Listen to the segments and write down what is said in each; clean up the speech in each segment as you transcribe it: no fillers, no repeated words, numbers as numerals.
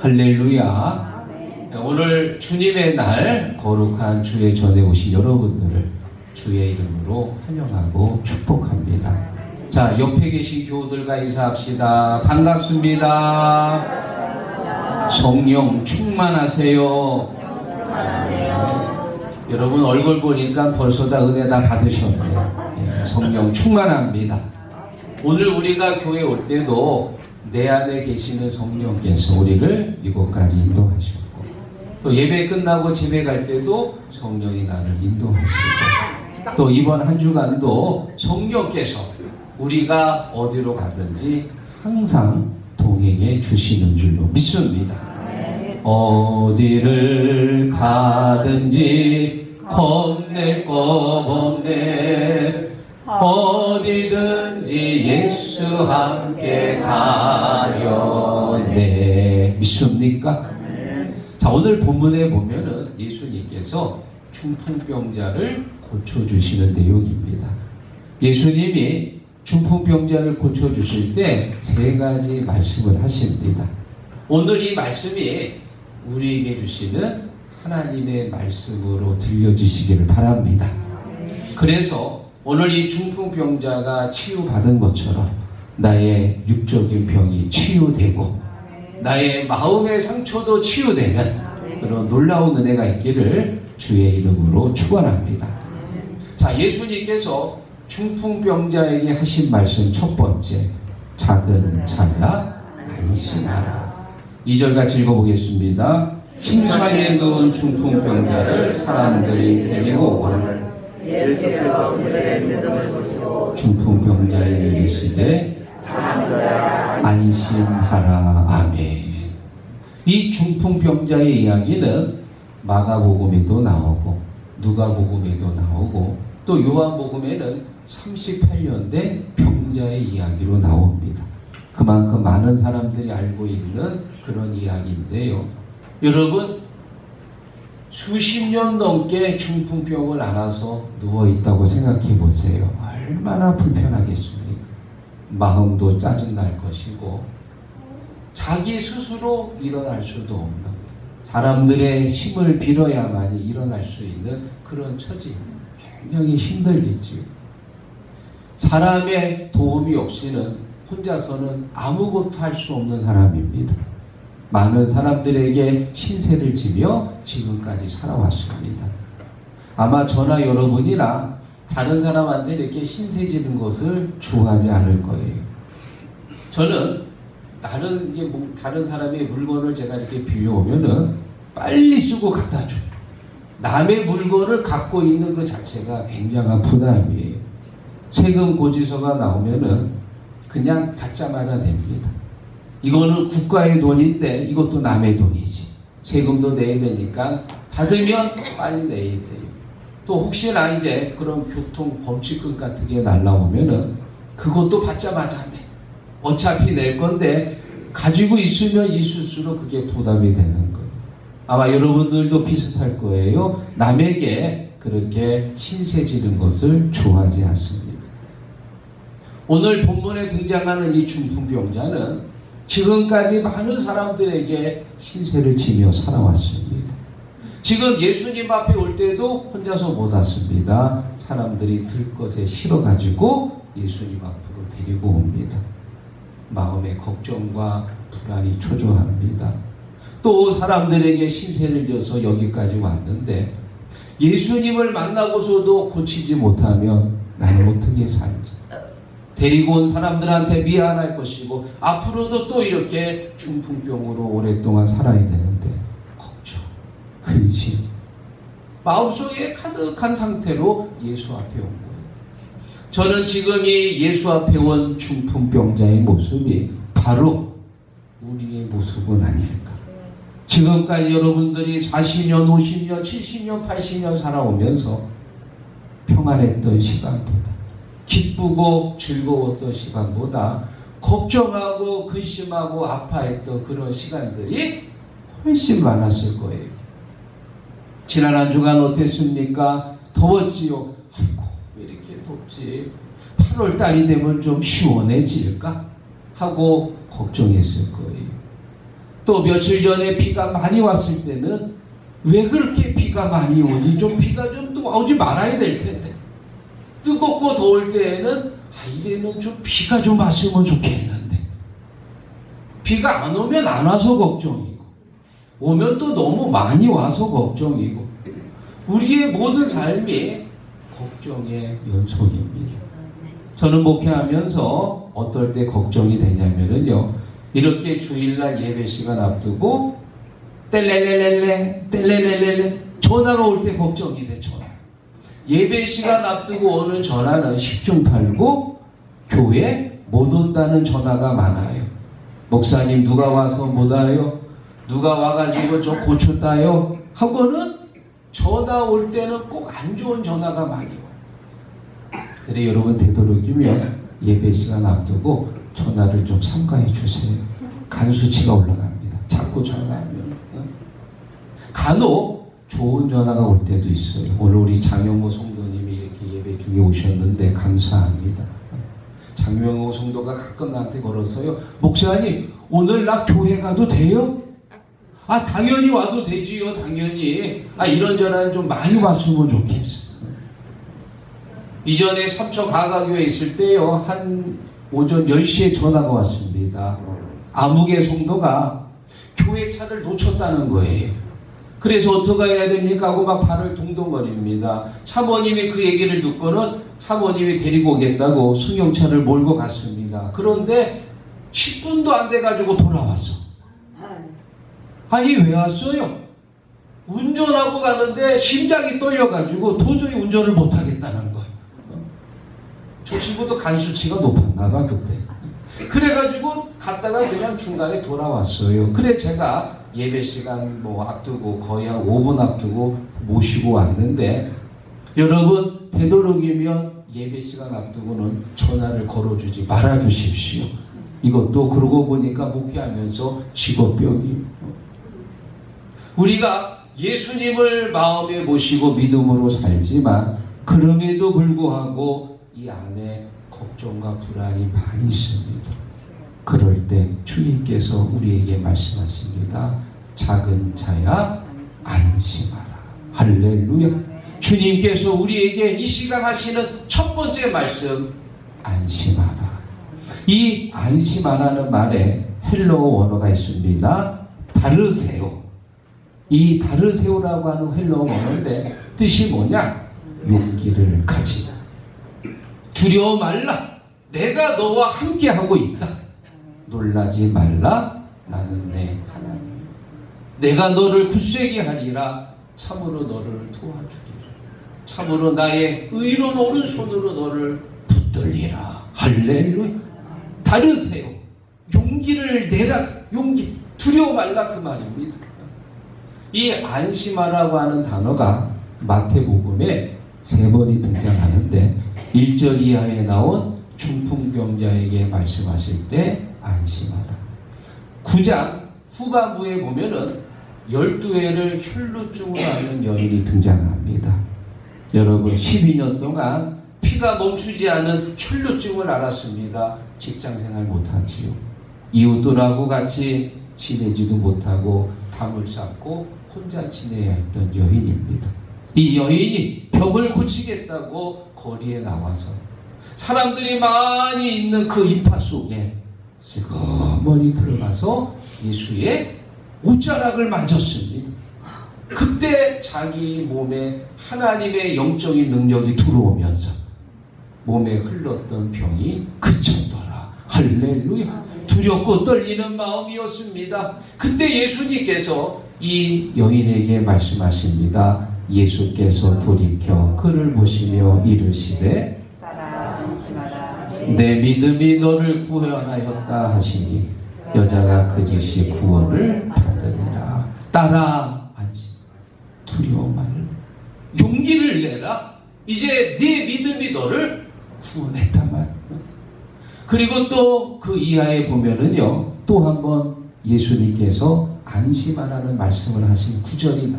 할렐루야. 오늘 주님의 날 거룩한 주의 전에 오신 여러분들을 주의 이름으로 환영하고 축복합니다. 자, 옆에 계신 교우들과 인사합시다. 반갑습니다. 성령 충만하세요. 여러분 얼굴 보니까 벌써 다 은혜 다 받으셨네요. 성령 충만합니다. 오늘 우리가 교회 올 때도 내 안에 계시는 성령께서 우리를 이곳까지 인도하셨고, 또 예배 끝나고 집에 갈 때도 성령이 나를 인도하시고, 또 이번 한 주간도 성령께서 우리가 어디로 가든지 항상 동행해 주시는 줄로 믿습니다. 어디를 가든지 겁낼 거 없네. 어디든지 예수 함께 가려네. 믿습니까? 자, 오늘 본문에 보면은 예수님께서 중풍병자를 고쳐주시는 내용입니다. 예수님이 중풍병자를 고쳐주실 때 세 가지 말씀을 하십니다. 오늘 이 말씀이 우리에게 주시는 하나님의 말씀으로 들려주시기를 바랍니다. 그래서 오늘 이 중풍병자가 치유받은 것처럼 나의 육적인 병이 치유되고 나의 마음의 상처도 치유되는 그런 놀라운 은혜가 있기를 주의 이름으로 축원합니다. 자, 예수님께서 중풍병자에게 하신 말씀 첫 번째, 작은 자야 안심하라. 2절 같이 읽어보겠습니다. 침상에 누운 중풍병자를 사람들이 데리고 오거늘 예수께서 그들의 믿음을 보시고 중풍병자에게 이르시되 안심하라. 아멘. 이 중풍병자의 이야기는 마가복음에도 나오고 누가복음에도 나오고 또 요한복음에는 38년 된 병자의 이야기로 나옵니다. 그만큼 많은 사람들이 알고 있는 그런 이야기인데요. 여러분, 수십 년 넘게 중풍병을 안아서 누워있다고 생각해 보세요. 얼마나 불편하겠습니까? 마음도 짜증날 것이고 자기 스스로 일어날 수도 없는, 사람들의 힘을 빌어야만이 일어날 수 있는 그런 처지, 굉장히 힘들겠지요. 사람의 도움이 없이는 혼자서는 아무것도 할 수 없는 사람입니다. 많은 사람들에게 신세를 지며 지금까지 살아왔습니다. 아마 저나 여러분이나 다른 사람한테 이렇게 신세 지는 것을 좋아하지 않을 거예요. 저는 다른 사람의 물건을 제가 이렇게 빌려오면은 빨리 쓰고 갖다 줘요. 남의 물건을 갖고 있는 그 자체가 굉장한 부담이에요. 세금 고지서가 나오면은 그냥 받자마자 냅니다. 이거는 국가의 돈인데 이것도 남의 돈이지. 세금도 내야 되니까 받으면 빨리 내야 돼요. 또 혹시나 이제 그런 교통 범칙금 같은 게 날라오면은 그것도 받자마자 내. 어차피 낼 건데 가지고 있으면 있을수록 그게 부담이 되는 거예요. 아마 여러분들도 비슷할 거예요. 남에게 그렇게 신세 지는 것을 좋아하지 않습니다. 오늘 본문에 등장하는 이 중풍병자는 지금까지 많은 사람들에게 신세를 지며 살아왔습니다. 지금 예수님 앞에 올 때도 혼자서 못 왔습니다. 사람들이 들것에 실어가지고 예수님 앞으로 데리고 옵니다. 마음의 걱정과 불안이 초조합니다. 또 사람들에게 신세를 져서 여기까지 왔는데 예수님을 만나고서도 고치지 못하면 나는 어떻게 살지? 데리고 온 사람들한테 미안할 것이고 앞으로도 또 이렇게 중풍병으로 오랫동안 살아야 되는데 걱정, 근심, 마음속에 가득한 상태로 예수 앞에 온 거예요. 저는 지금 이 예수 앞에 온 중풍병자의 모습이 바로 우리의 모습은 아닐까. 지금까지 여러분들이 40년, 50년, 70년, 80년 살아오면서 평안했던 시간보다, 기쁘고 즐거웠던 시간보다 걱정하고 근심하고 아파했던 그런 시간들이 훨씬 많았을 거예요. 지난 한 주간 어땠습니까? 더웠지요? 아이고, 왜 이렇게 덥지? 8월 달이 되면 좀 시원해질까? 하고 걱정했을 거예요. 또 며칠 전에 비가 많이 왔을 때는 왜 그렇게 비가 많이 오지? 좀 비가 좀 오지 말아야 될 텐데. 뜨겁고 더울 때에는 이제는 좀 비가 좀 왔으면 좋겠는데. 비가 안 오면 안 와서 걱정이고, 오면 또 너무 많이 와서 걱정이고, 우리의 모든 삶이 걱정의 연속입니다. 저는 목회하면서 어떨 때 걱정이 되냐면요, 이렇게 주일날 예배 시간 앞두고 뗄레레레레 전화가 올 때 걱정이 돼. 전화. 예배 시간 앞두고 오는 전화는 10중 8구 교회 못 온다는 전화가 많아요. 목사님 누가 와서 못 와요? 누가 와가지고 저 고쳤다요? 하고는 전화 올 때는 꼭 안 좋은 전화가 많이 와요. 그래 여러분 되도록이면 예배 시간 앞두고 전화를 좀 삼가해 주세요. 간 수치가 올라갑니다. 자꾸 전화하면. 간혹 좋은 전화가 올 때도 있어요. 오늘 우리 장영호 성도님이 이렇게 예배 중에 오셨는데 감사합니다. 장영호 성도가 가끔 나한테 걸어서요, 목사님 오늘 나 교회 가도 돼요? 당연히 와도 되지요. 당연히. 이런 전화는 좀 많이 왔으면 좋겠어. 이전에 삼척 가가교에 있을 때요, 한 오전 10시에 전화가 왔습니다. 아무개 성도가 교회 차를 놓쳤다는 거예요. 그래서 어떻게 해야 됩니까? 하고 막 발을 동동거립니다. 사모님이 그 얘기를 듣고는 사모님이 데리고 오겠다고 승용차를 몰고 갔습니다. 그런데 10분도 안 돼가지고 돌아왔어. 왜 왔어요? 운전하고 가는데 심장이 떨려가지고 도저히 운전을 못하겠다는 거예요. 저 친구도 간 수치가 높았나 봐 그때. 그래가지고 갔다가 그냥 중간에 돌아왔어요. 그래 제가 예배 시간 앞두고 거의 한 5분 앞두고 모시고 왔는데, 여러분 되도록이면 예배 시간 앞두고는 전화를 걸어주지 말아 주십시오. 이것도 그러고 보니까 목회하면서 직업병이에요. 우리가 예수님을 마음에 모시고 믿음으로 살지만 그럼에도 불구하고 이 안에 걱정과 불안이 많이 있습니다. 그럴 때 주님께서 우리에게 말씀하십니다. 작은 자야 안심하라. 할렐루야. 주님께서 우리에게 이 시간 하시는 첫 번째 말씀, 안심하라. 이 안심하라는 말에 헬러 원어가 있습니다. 다르세요. 이 다르세요라고 하는 헬러 원어인데 뜻이 뭐냐? 용기를 가지라. 두려워 말라. 내가 너와 함께 하고 있다. 놀라지 말라. 나는 내 하나님. 내가 너를 굳세게 하리라. 참으로 너를 도와주리라. 참으로 나의 의로운 오른손으로 너를 붙들리라. 할렐루야. 다르세요. 용기를 내라. 용기. 두려워 말라 그 말입니다. 이 안심하라고 하는 단어가 마태복음에 3번이 등장하는데 1절 이하에 나온 중풍병자에게 말씀하실 때 안심하라. 9장 후반부에 보면은 12회를 혈루증으로 앓는 여인이 등장합니다. 여러분 12년 동안 피가 멈추지 않은 혈루증을 앓았습니다. 직장생활 못하지요. 이웃들하고 같이 지내지도 못하고 담을 쌓고 혼자 지내야 했던 여인입니다. 이 여인이 병을 고치겠다고 거리에 나와서 사람들이 많이 있는 그 인파 속에 슬그머니 들어가서 예수의 옷자락을 만졌습니다. 그때 자기 몸에 하나님의 영적인 능력이 들어오면서 몸에 흘렀던 병이 그쳤더라. 할렐루야. 두렵고 떨리는 마음이었습니다. 그때 예수님께서 이 여인에게 말씀하십니다. 예수께서 돌이켜 그를 보시며 이르시되 내 믿음이 너를 구원하였다 하시니 여자가 그 즉시 구원을 받으리라. 따라 안심. 두려워 말라. 용기를 내라. 이제 네 믿음이 너를 구원했단 말. 그리고 또 그 이하에 보면은요, 또 한 번 예수님께서 안심하라는 말씀을 하신 9절이다.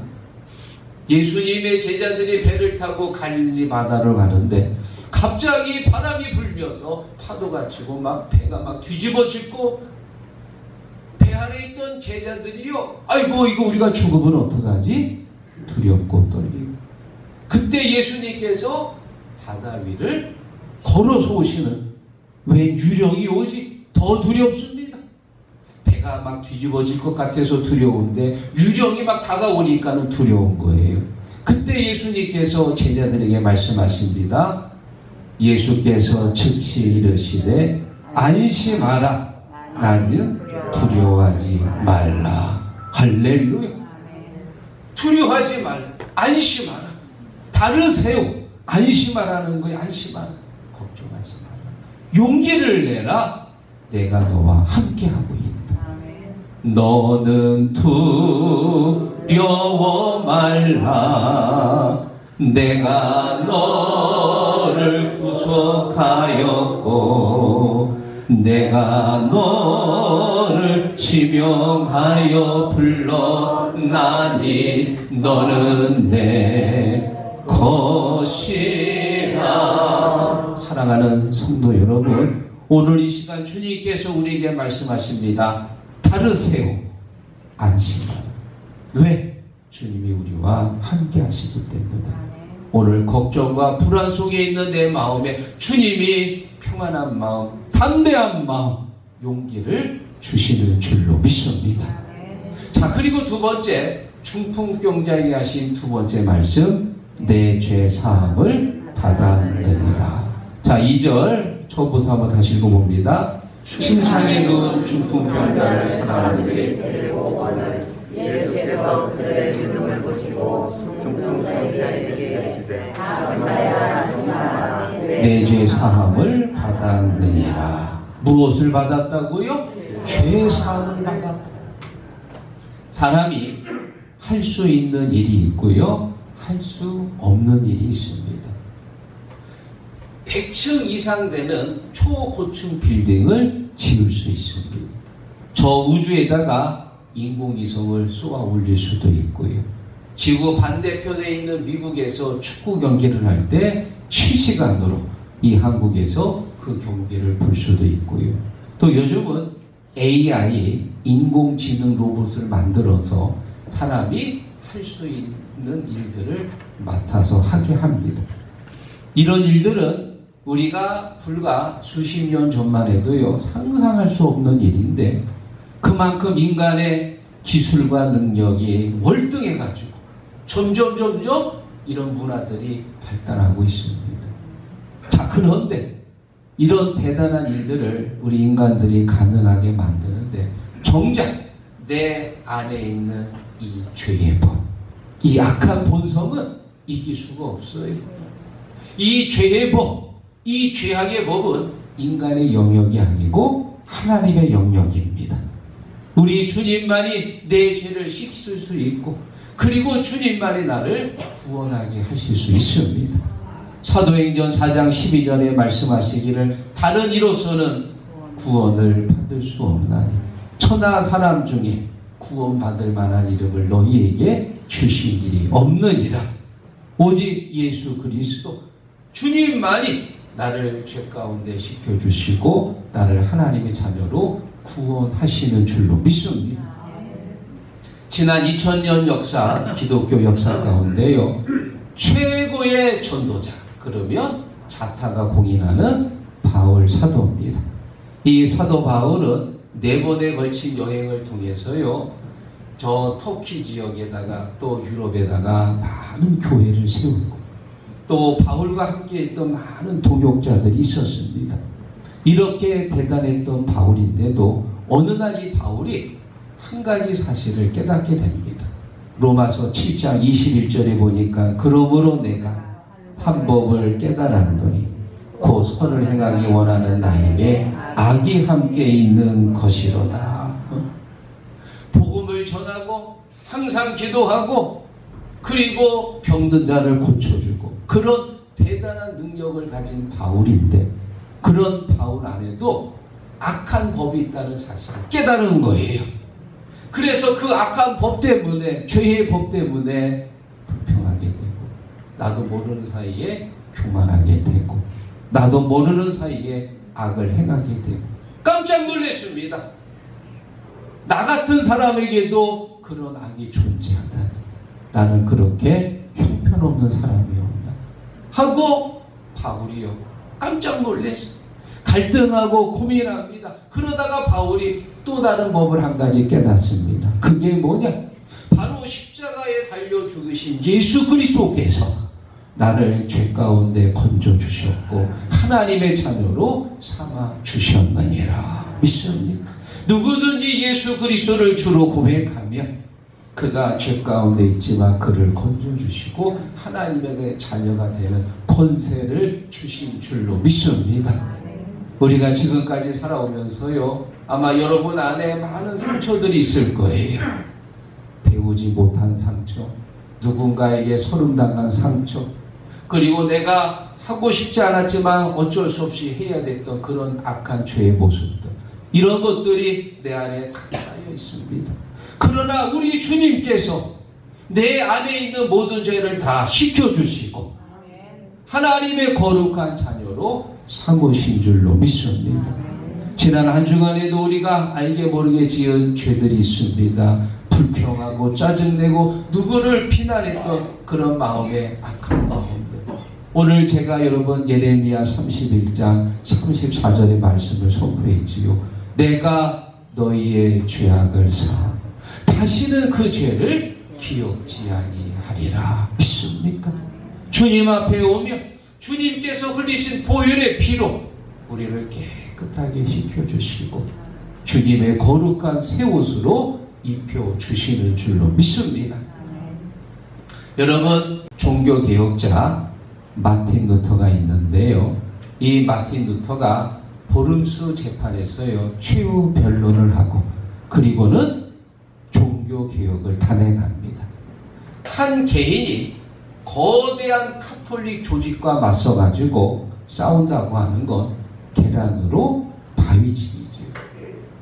예수님의 제자들이 배를 타고 갈릴리 바다를 가는데 갑자기 바람이 불면서 파도가 치고 막 배가 막 뒤집어지고 배 배 안에 있던 제자들이요, 아이고 이거 우리가 죽으면 어떡하지? 두렵고 떨리고. 그때 예수님께서 바다 위를 걸어서 오시는, 왜 유령이 오지? 더 두렵습니다. 배가 막 뒤집어질 것 같아서 두려운데 유령이 막 다가오니까는 두려운 거예요. 그때 예수님께서 제자들에게 말씀하십니다. 예수께서 즉시 이르시되 안심하라, 나는 두려워하지 말라. 할렐루야. 두려워하지 말라, 안심하라. 다르세요. 안심하라는 거예요. 안심하라. 걱정하지 마라. 용기를 내라. 내가 너와 함께하고 있다. 너는 두려워 말라. 내가 너를 구속하였고 내가 너를 지명하여 불렀나니 너는 내 것이라. 사랑하는 성도 여러분, 오늘 이 시간 주님께서 우리에게 말씀하십니다. 다르세요. 안심하라. 왜? 주님이 우리와 함께 하시기 때문에. 오늘 걱정과 불안 속에 있는 내 마음에 주님이 평안한 마음, 담대한 마음, 용기를 주시는 줄로 믿습니다. 자, 그리고 두 번째, 중풍병자에게 하신 두 번째 말씀, 내 죄 사함을 받아내리라. 자, 2절 처음부터 한번 다시 읽어봅니다. 침상에 누운 중풍병자를 사랑하는 그의 데리고 오거늘 예수께서 그들의 믿음을 보시고 중풍병자에게 이르시되 내 죄 사함을 받았느니라. 무엇을 받았다고요? 죄 사함을 받았다. 사람이 할 수 있는 일이 있고요, 할 수 없는 일이 있습니다. 100층 이상 되는 초고층 빌딩을 지을 수 있습니다. 저 우주에다가 인공위성을 쏘아 올릴 수도 있고요. 지구 반대편에 있는 미국에서 축구 경기를 할 때 실시간으로 이 한국에서 그 경기를 볼 수도 있고요. 또 요즘은 AI, 인공지능 로봇을 만들어서 사람이 할 수 있는 일들을 맡아서 하게 합니다. 이런 일들은 우리가 불과 수십 년 전만 해도요, 상상할 수 없는 일인데 그만큼 인간의 기술과 능력이 월등해가지고 점점 이런 문화들이 발달하고 있습니다. 자, 그런데 이런 대단한 일들을 우리 인간들이 가능하게 만드는데 정작 내 안에 있는 이 죄의 법, 이 악한 본성은 이길 수가 없어요. 이 죄의 법, 이 죄악의 법은 인간의 영역이 아니고 하나님의 영역입니다. 우리 주님만이 내 죄를 씻을 수 있고, 그리고 주님만이 나를 구원하게 하실 수 있습니다. 사도행전 4장 12절에 말씀하시기를 다른 이로서는 구원을 받을 수 없나니 천하 사람 중에 구원받을 만한 이름을 너희에게 주신 일이 없느니라. 오직 예수 그리스도 주님만이 나를 죄 가운데 씻겨주시고 나를 하나님의 자녀로 구원하시는 줄로 믿습니다. 지난 2000년 역사, 기독교 역사 가운데요, 최고의 전도자, 그러면 자타가 공인하는 바울 사도입니다. 이 사도 바울은 4번에 걸친 여행을 통해서요, 저 터키 지역에다가 또 유럽에다가 많은 교회를 세우고 또 바울과 함께 했던 많은 동역자들이 있었습니다. 이렇게 대단했던 바울인데도 어느 날 이 바울이 한 가지 사실을 깨닫게 됩니다. 로마서 7장 21절에 보니까 그러므로 내가 한 법을 깨달았더니 곧 선을 행하기 원하는 나에게 악이 함께 있는 것이로다. 복음을 전하고 항상 기도하고 그리고 병든 자를 고쳐주고 그런 대단한 능력을 가진 바울인데, 그런 바울 안에도 악한 법이 있다는 사실을 깨달은 거예요. 그래서 그 악한 법 때문에, 죄의 법 때문에 불평하게 되고, 나도 모르는 사이에 교만하게 되고, 나도 모르는 사이에 악을 행하게 되고, 깜짝 놀랐습니다. 나 같은 사람에게도 그런 악이 존재하다니. 나는 그렇게 형편없는 사람이었다 하고 바울이요 깜짝 놀랐어. 갈등하고 고민합니다. 그러다가 바울이 또 다른 법을 한 가지 깨닫습니다. 그게 뭐냐? 바로 십자가에 달려 죽으신 예수 그리스도께서 나를 죄 가운데 건져 주셨고 하나님의 자녀로 삼아 주셨느니라. 믿습니까? 누구든지 예수 그리스도를 주로 고백하면 그가 죄 가운데 있지만 그를 건져 주시고 하나님의 자녀가 되는 권세를 주신 줄로 믿습니다. 우리가 지금까지 살아오면서요, 아마 여러분 안에 많은 상처들이 있을 거예요. 배우지 못한 상처, 누군가에게 소름당한 상처, 그리고 내가 하고 싶지 않았지만 어쩔 수 없이 해야 됐던 그런 악한 죄의 모습들, 이런 것들이 내 안에 다 쌓여 있습니다. 그러나 우리 주님께서 내 안에 있는 모든 죄를 다 씻겨주시고 하나님의 거룩한 자녀로 삼으신 줄로 믿습니다. 지난 한 주간에도 우리가 알게 모르게 지은 죄들이 있습니다. 불평하고 짜증내고 누구를 비난했던 그런 마음의 악한 마음들. 오늘 제가 여러분 예레미야 31장 34절의 말씀을 선포했지요. 내가 너희의 죄악을 사하고 다시는 그 죄를 기억지 아니하리라. 믿습니까? 주님 앞에 오면 주님께서 흘리신 보혈의 피로 우리를 깨끗하게 씻겨주시고 주님의 거룩한 새 옷으로 입혀주시는 줄로 믿습니다. 여러분, 종교개혁자 마틴 루터가 있는데요. 이 마틴 루터가 보름수 재판에서요 최후 변론을 하고 그리고는 종교개혁을 단행합니다. 한 개인이 거대한 카톨릭 조직과 맞서가지고 싸운다고 하는 건 계란으로 바위질이죠.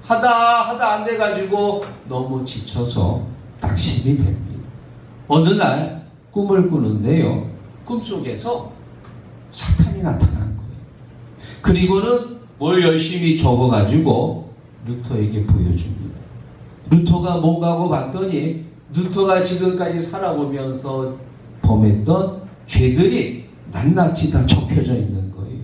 하다 안 돼가지고 너무 지쳐서 낙심이 됩니다. 어느 날 꿈을 꾸는데요. 꿈속에서 사탄이 나타난 거예요. 그리고는 뭘 열심히 적어가지고 루터에게 보여줍니다. 루터가 뭔가 하고 봤더니 루터가 지금까지 살아보면서 범했던 죄들이 낱낱이 다 적혀져 있는 거예요.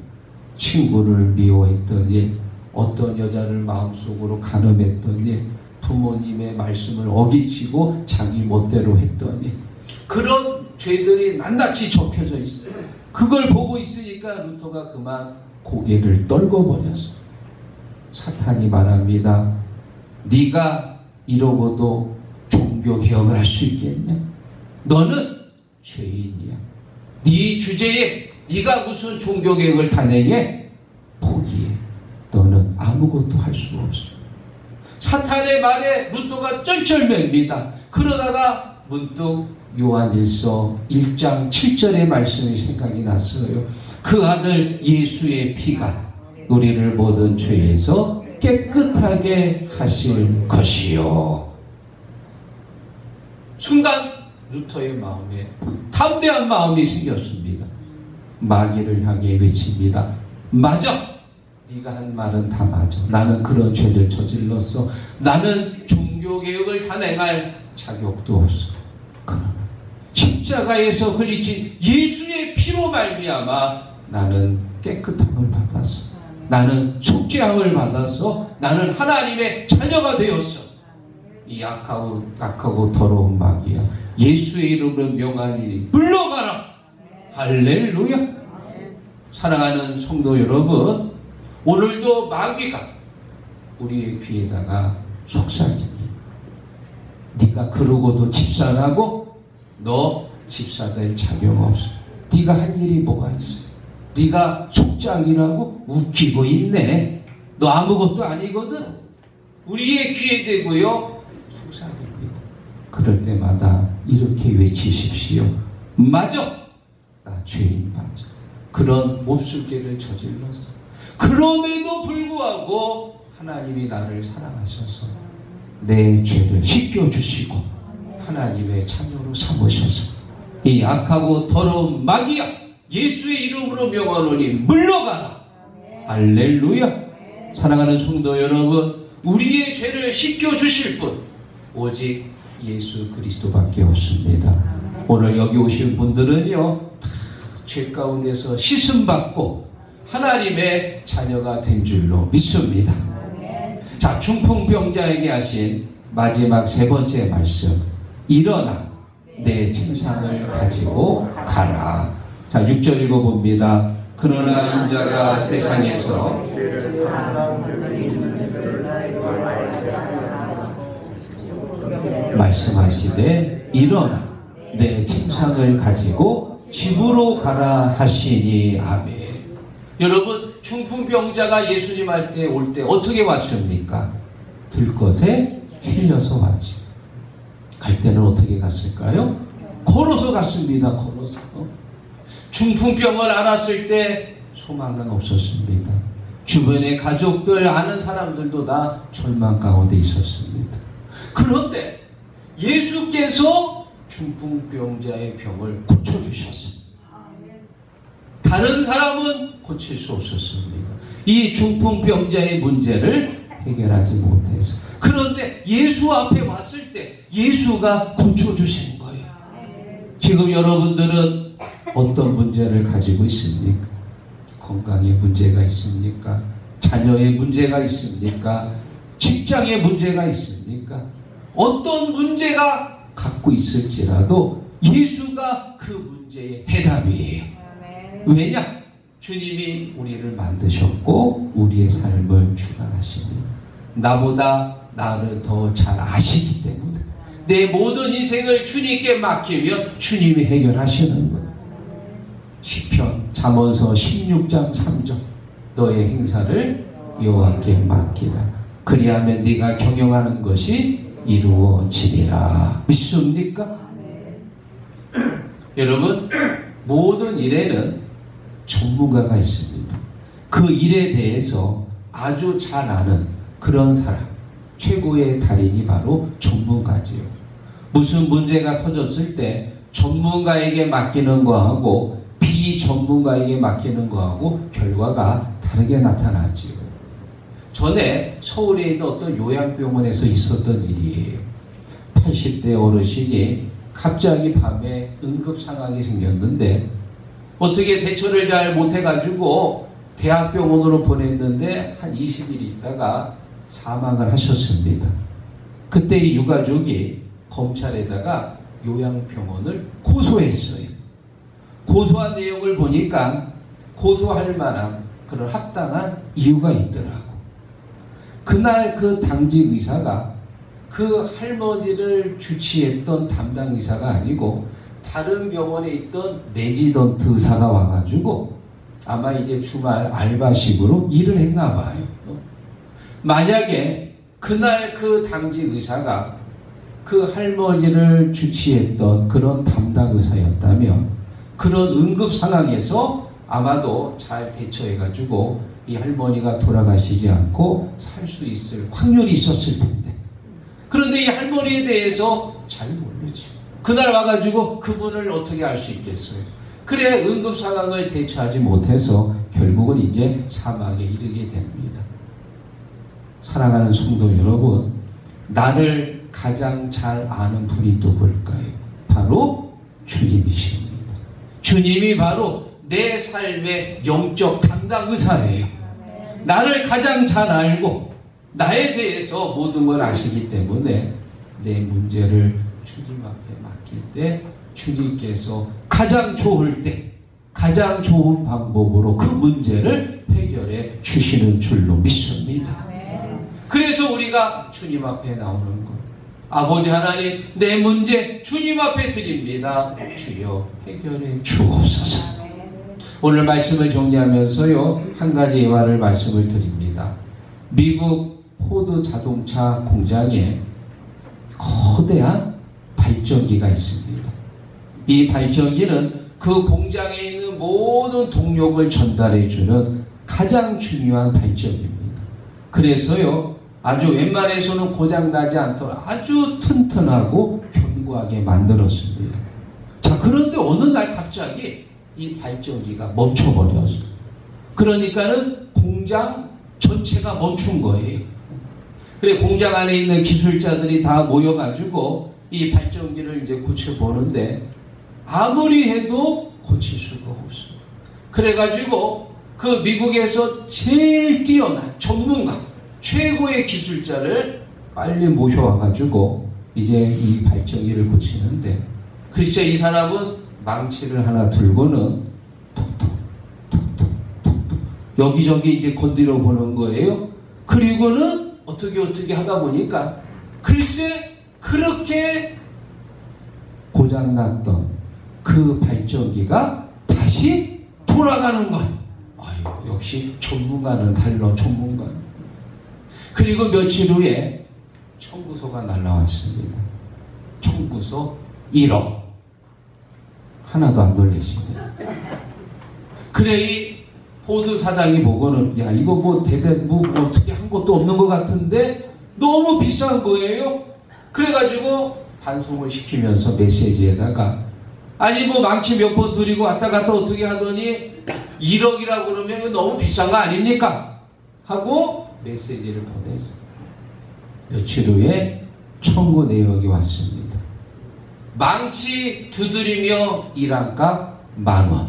친구를 미워했던 일, 어떤 여자를 마음속으로 간음했던 일, 부모님의 말씀을 어기치고 자기 멋대로 했던 일, 그런 죄들이 낱낱이 적혀져 있어요. 그걸 보고 있으니까 루터가 그만 고개를 떨궈버렸어요. 사탄이 말합니다. 네가 이러고도 종교개혁을 할 수 있겠냐? 너는 죄인이야. 네 주제에 네가 무슨 종교개혁을 단행해? 포기해. 너는 아무것도 할 수 없어. 사탄의 말에 루터가 쩔쩔맵니다. 그러다가 문득 요한일서 1장 7절의 말씀이 생각이 났어요. 그 아들 예수의 피가 우리를 모든 죄에서 깨끗하게 하실 것이요. 순간 루터의 마음에 담대한 마음이 생겼습니다. 마귀를 향해 외칩니다. 맞아. 네가 한 말은 다 맞아. 나는 그런 죄를 저질렀어. 나는 종교개혁을 단행할 자격도 없어. 그러나 십자가에서 흘리신 예수의 피로 말미암아 나는 깨끗함을 받았어. 나는 속죄함을 받았어. 나는 하나님의 자녀가 되었어. 이 악하고 더러운 마귀야, 예수의 이름으로 명하니 물러가라. 할렐루야. 사랑하는 성도 여러분, 오늘도 마귀가 우리의 귀에다가 속삭입니다. 네가 그러고도 집사라고? 너 집사 될 자격 없어. 네가 할 일이 뭐가 있어? 네가 속장이라고? 웃기고 있네. 너 아무것도 아니거든. 우리의 귀에 대고요 속삭입니다. 그럴 때마다 이렇게 외치십시오. 맞아. 나 죄인 맞아. 그런 몹쓸죄를 저질렀어. 그럼에도 불구하고 하나님이 나를 사랑하셔서 내 죄를 씻겨주시고 하나님의 자녀로 삼으셔서 이 악하고 더러운 마귀야, 예수의 이름으로 명하노니 물러가라. 할렐루야. 사랑하는 성도 여러분, 우리의 죄를 씻겨주실 분 오직 예수 그리스도밖에 없습니다. 오늘 여기 오신 분들은요 죄 가운데서 씻음받고 하나님의 자녀가 된 줄로 믿습니다. 자, 중풍병자에게 하신 마지막 세 번째 말씀, 일어나 내 침상을 가지고 가라. 자, 6절 읽어봅니다. 그러나 인자가 세상에서 말씀하시되 일어나 내 침상을 가지고 집으로 가라 하시니 아멘. 여러분, 중풍병자가 예수님 할 때 올 때 어떻게 왔습니까? 들것에 힐려서 왔지. 갈 때는 어떻게 갔을까요? 걸어서 갔습니다. 걸어서. 중풍병을 알았을 때 소망은 없었습니다. 주변의 가족들, 아는 사람들도 다 절망 가운데 있었습니다. 그런데 예수께서 중풍병자의 병을 고쳐주셨습니다. 다른 사람은 고칠 수 없었습니다. 이 중풍병자의 문제를 해결하지 못해서. 그런데 예수 앞에 왔을 때 예수가 고쳐주신 거예요. 지금 여러분들은 어떤 문제를 가지고 있습니까? 건강에 문제가 있습니까? 자녀의 문제가 있습니까? 직장에 문제가 있습니까? 어떤 문제가 갖고 있을지라도 예수가 그 문제의 해답이에요. 왜냐? 주님이 우리를 만드셨고 우리의 삶을 주관하십니다. 나보다 나를 더 잘 아시기 때문에 내 모든 인생을 주님께 맡기면 주님이 해결하시는 거예요. 시편 잠언서 16장 3절 너의 행사를 여호와께 맡기라. 그리하면 네가 경영하는 것이 이루어지리라. 믿습니까? 여러분, 모든 일에는 전문가가 있습니다. 그 일에 대해서 아주 잘 아는 그런 사람, 최고의 달인이 바로 전문가지요. 무슨 문제가 터졌을 때 전문가에게 맡기는 거하고 비전문가에게 맡기는 거하고 결과가 다르게 나타나지요. 전에 서울에 있는 어떤 요양병원에서 있었던 일이에요. 80대 어르신이 갑자기 밤에 응급 상황이 생겼는데 어떻게 대처를 잘 못해가지고 대학병원으로 보냈는데 한 20일 있다가 사망을 하셨습니다. 그때 이 유가족이 검찰에다가 요양병원을 고소했어요. 고소한 내용을 보니까 고소할 만한 그런 합당한 이유가 있더라고. 그날 그 당직 의사가 그 할머니를 주치했던 담당 의사가 아니고 다른 병원에 있던 레지던트 의사가 와가지고 아마 이제 주말 알바식으로 일을 했나 봐요. 만약에 그날 그 당직 의사가 그 할머니를 주치했던 그런 담당 의사였다면 그런 응급 상황에서 아마도 잘 대처해가지고 이 할머니가 돌아가시지 않고 살 수 있을 확률이 있었을 텐데, 그런데 이 할머니에 대해서 잘 모르지. 그날 와가지고 그분을 어떻게 알 수 있겠어요? 그래 응급 상황을 대처하지 못해서 결국은 이제 사망에 이르게 됩니다. 사랑하는 성도 여러분, 나를 가장 잘 아는 분이 누굴까요? 바로 주님이십니다. 주님이 바로 내 삶의 영적 담당 의사예요. 나를 가장 잘 알고 나에 대해서 모든 걸 아시기 때문에 내 문제를 주님 앞에 맡길 때 주님께서 가장 좋을 때 가장 좋은 방법으로 그 문제를 해결해 주시는 줄로 믿습니다. 그래서 우리가 주님 앞에 나오는 것, 아버지 하나님, 내 문제 주님 앞에 드립니다. 주여 해결해 주옵소서. 오늘 말씀을 정리하면서요, 한 가지 예화를 말씀을 드립니다. 미국 포드 자동차 공장에 거대한 발전기가 있습니다. 이 발전기는 그 공장에 있는 모든 동력을 전달해주는 가장 중요한 발전기입니다. 그래서요, 아주 웬만해서는 고장나지 않도록 아주 튼튼하고 견고하게 만들었습니다. 자, 그런데 어느 날 갑자기 이 발전기가 멈춰버렸어요. 그러니까는 공장 전체가 멈춘 거예요. 그래 공장 안에 있는 기술자들이 다 모여가지고 이 발전기를 이제 고쳐보는데 아무리 해도 고칠 수가 없어. 그래가지고 그 미국에서 제일 뛰어난 전문가, 최고의 기술자를 빨리 모셔와가지고 이제 이 발전기를 고치는데, 글쎄 이 사람은 망치를 하나 들고는 톡톡톡톡톡톡 여기저기 이제 건드려 보는 거예요. 그리고는 어떻게 하다 보니까 글쎄 그렇게 고장났던 그 발전기가 다시 돌아가는 거예요. 아유, 역시 전문가는 달라, 전문가. 그리고 며칠 후에 청구서가 날라왔습니다. 청구서 1억. 하나도 안 놀라시네요. 그래 이 포드 사장이 보고는 야 이거 뭐 어떻게 한 것도 없는 것 같은데 너무 비싼 거예요. 그래가지고 반송을 시키면서 메시지에다가 아니 뭐 망치 몇 번 들이고 왔다 갔다 어떻게 하더니 1억이라고 그러면 이거 너무 비싼 거 아닙니까? 하고 메시지를 보냈어요. 며칠 후에 청구 내역이 왔습니다. 망치 두드리며 일한 값 10,000원.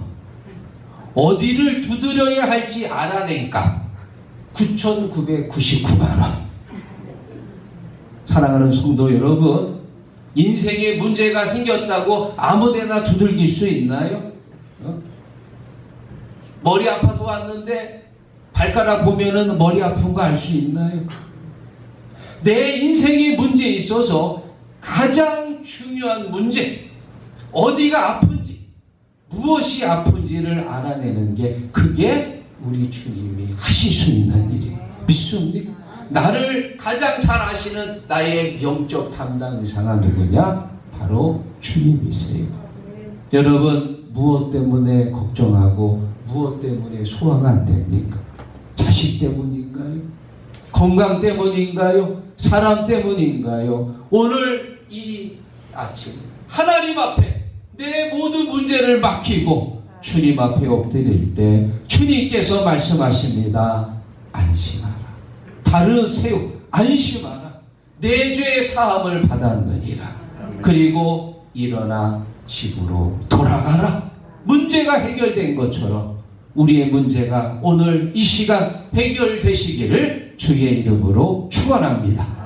어디를 두드려야 할지 알아낸 값 9,999만원. 사랑하는 성도 여러분, 인생에 문제가 생겼다고 아무데나 두들길 수 있나요? 머리 아파서 왔는데 발가락 보면은 머리 아픈 거 알 수 있나요? 내 인생에 문제 있어서 가장 중요한 문제, 어디가 아픈지, 무엇이 아픈지를 알아내는 게 그게 우리 주님이 하실 수 있는 일이에요. 믿습니까? 나를 가장 잘 아시는 나의 영적 담당 의사가 누구냐? 바로 주님이세요. 여러분 무엇 때문에 걱정하고 무엇 때문에 소화가 안 됩니까? 자식 때문인가요? 건강 때문인가요? 사람 때문인가요? 오늘 이 아침 하나님 앞에 내 모든 문제를 맡기고 주님 앞에 엎드릴 때 주님께서 말씀하십니다. 안심하라. 다르세요. 안심하라. 내 죄의 사함을 받았느니라. 그리고 일어나 집으로 돌아가라. 문제가 해결된 것처럼 우리의 문제가 오늘 이 시간 해결되시기를 주의 이름으로 축원합니다.